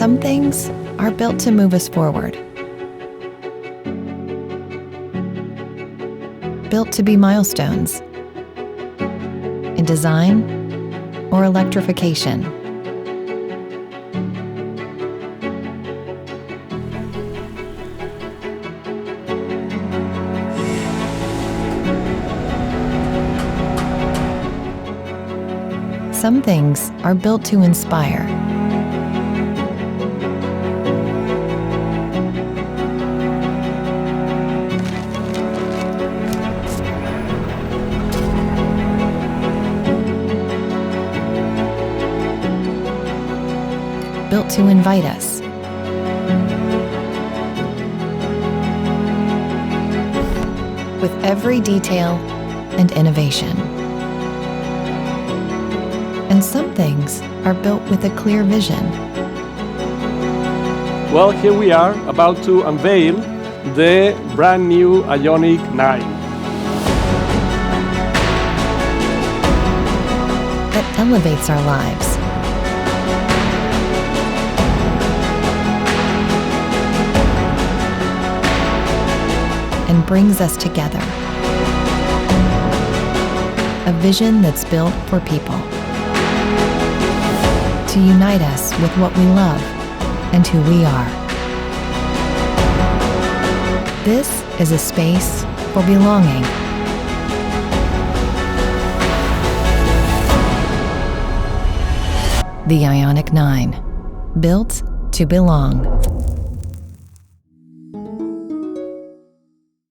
Some things are built to move us forward. Built to be milestones in design or electrification. Some things are built to inspire. Built to invite us. With every detail and innovation. And some things are built with a clear vision. Well, here we are about to unveil the brand new IONIQ 9. That elevates our lives. And brings us together. A vision that's built for people. To unite us with what we love and who we are. This is a space for belonging. The IONIQ 9, built to belong.